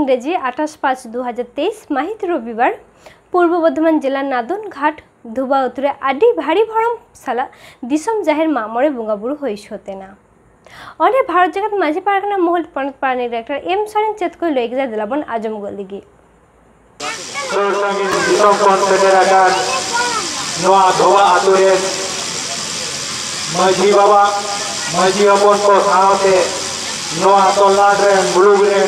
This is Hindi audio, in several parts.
इंग्रेजी 28/5/2023 माहित रविवार पूर्व बर्धमान जिला नादन घाट धुबा उतरे आदि भारी भरम साला दिसम जाहिर मामरे बुंगाबुरु होइछतेना और भारत जगत माझी पारगना महल पणत पानी डाक्टर एम सरेन चेतको लइगजा दिलाबन आजम गलिगी दिसम कॉन्फेडरेशन नोआ धोबा आतुरे माझी बाबा माझी अपन को साथे नोआ तोलाड रे मुलुग रे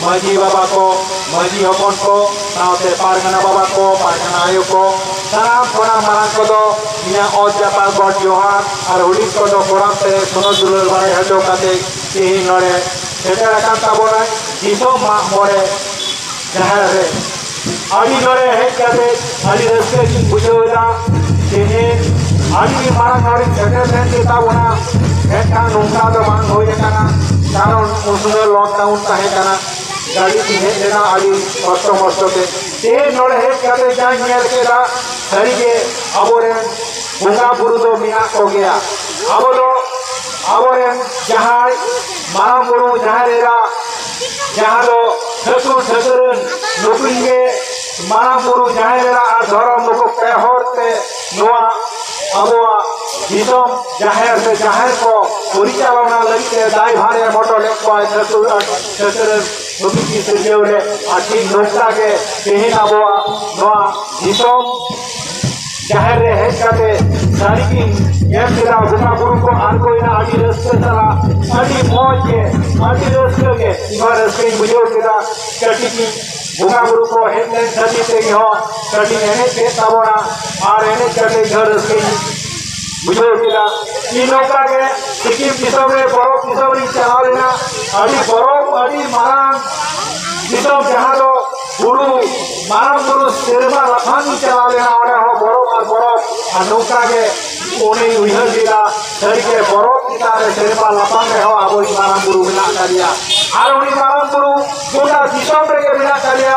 माझी बाबा को माझी अपन को साथे पारगना बाबा को पारगना आयो को सारा कोना मारान को दो इना ओजापा गड जोहार और उड़ीस को दो कोराम से सुनो दुलर बारे हटो काते तेही नरे सेटा कांता बोना दिसो मा मोरे जहार रे आदि नरे हे काते आदि रस्ते की बुझोला तेहे आदि मारा नरे सेटलमेंट देता बोना एका नोंका दो बांग होय काना कारण उनसुनो लॉकडाउन ताहे काना गाड़ी तिहे देना आदि कष्ट मष्टते ते नरे हे काते जा नियल केला सरीगे अबोरे बुंगा बुरु दो मिया को गया अबोलो अबोरे जहां मारा बुरु जहारेरा जहां दो ससुर ससुरन नोकुंगे मारा बुरु जहारेरा आ धरम को पेहरते नोआ अबोआ दिसम जाहिर से जाहिर को परिचालना लगे दाय भारे मोटो लेको ससुर ससुरन नोकुंगी सेजेवले आठी नोकता के तेहिन अबोआ नोआ दिसम जाहिर रे है काते सारी की ये तेरा बुना गुरु को आन कोई ना आदि रस्ते चला आदि मौज के आदि रस्ते के इबार रस्ते बुझो तेरा कटी की बुना गुरु को हेडने सदी से हो कटी ने के तावना और ने कटे घर रस्ते बुझो तेरा तीनों का के सिक्किम किसोरे बरो किसोरी चला लेना आदि बरो आदि मारा दिसम जहां लो गुरु मारा गुरु सेरबा लखानी चला लेना और हो बरो अनुका के ओने उहर दिला सर के बरो कितारे सेरबा लखाने हो आबो मारा गुरु बिना करिया और उनी मारा गुरु गोटा दिसम रे के बिना करिया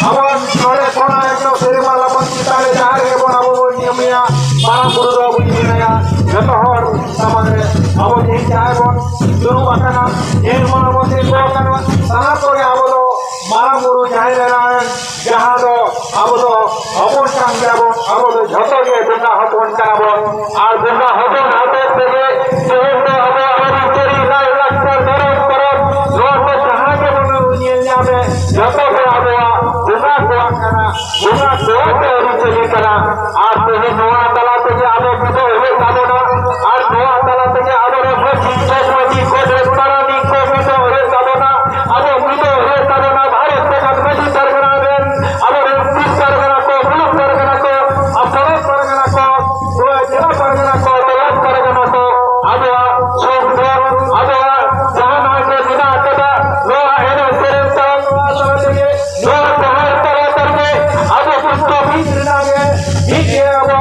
अबन छोड़े कोना एकलो सेरबा लखान कितारे जा रे बनाबो नियमिया मारा गुरु रो बुझिया जतो हर सामने आबो जे चाहे बन गुरु बकना ए मानबो से को करवा सारा करे आबो मारा गुरु जाहिर नारायण जहां दो आबो अबो संग्राम आबो झतो के बुंगा हतन कराबो और बुंगा हतन हाते से सेवतो आबो आबो लाई लक्ष्मण धरम करो रोड जहां के बनो नियल जाबे झतो के आबो बुंगा को करा बुंगा को के रिचली करा और ते नोआ तला ते आबो कतो हे साबो और नोआ तला ते आबो रे मची को रे परा दी को कतो हे साबो ना आबो मिलो हे साबो ना भारत के मजी सरगना देन आबो रे तीस सरगना को मुलुक सरगना को अपने सरगना को वो जिला सरगना को तलाश सरगना को आबो सोम आबो जहां के बिना कदा नो है तेरे साथ के नो बाहर तरह तरह आबो कुछ तो भी लागे ठीक है आबो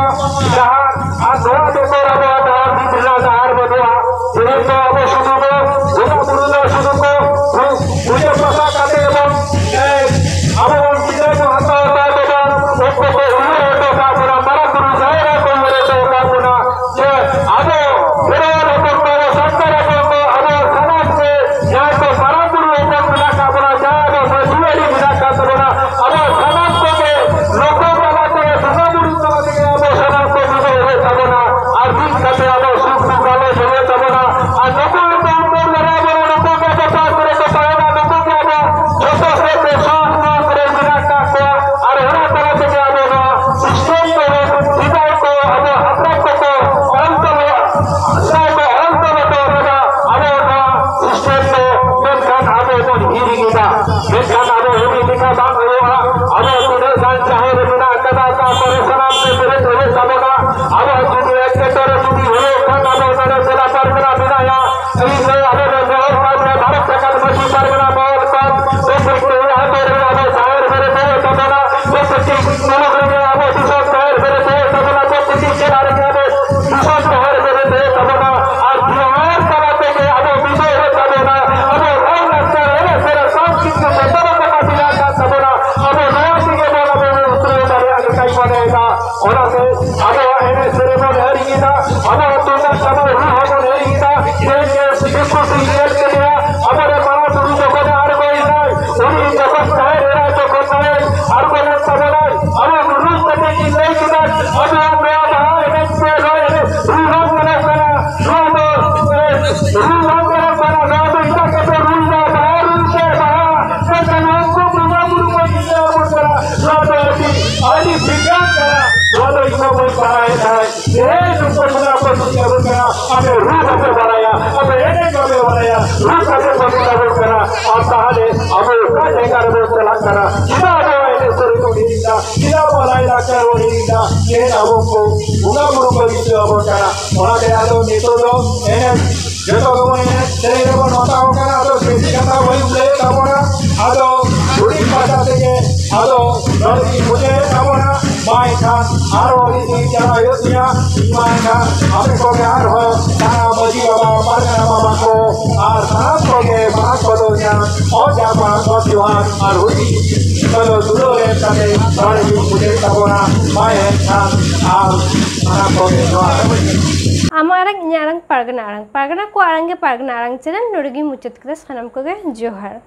Ajikan kara, walau itu pun baraya dah. Ini semua apa sudah berkara, apa ruh apa baraya, apa ini apa baraya, ruh apa berkara. Apa ada, apa kaya kara berkara kara. Kita ada ini seru kita, kita baraya kara kita. Kita abangku, bunga bunga itu berkara. Orang dia ada itu loh, ini. Jatuh kemudian, dari depan nota orang atau sesi kata boleh boleh kamu na, atau budi pada segi, atau dari muda kamu na, mainkan, aro ini jalan ayatnya, mainkan, apa kau aro, tanah baju bapa, parkan bapa ko, tanah kau bahas kodonya, oh siapa kau Tuhan, aro ini, kalau dulu kata dari muda kamu na, mainkan, tanah kau Amarang nyarang pargana ko arang ke pargana arang channel nurgi muchat kata sanam ko ge johar.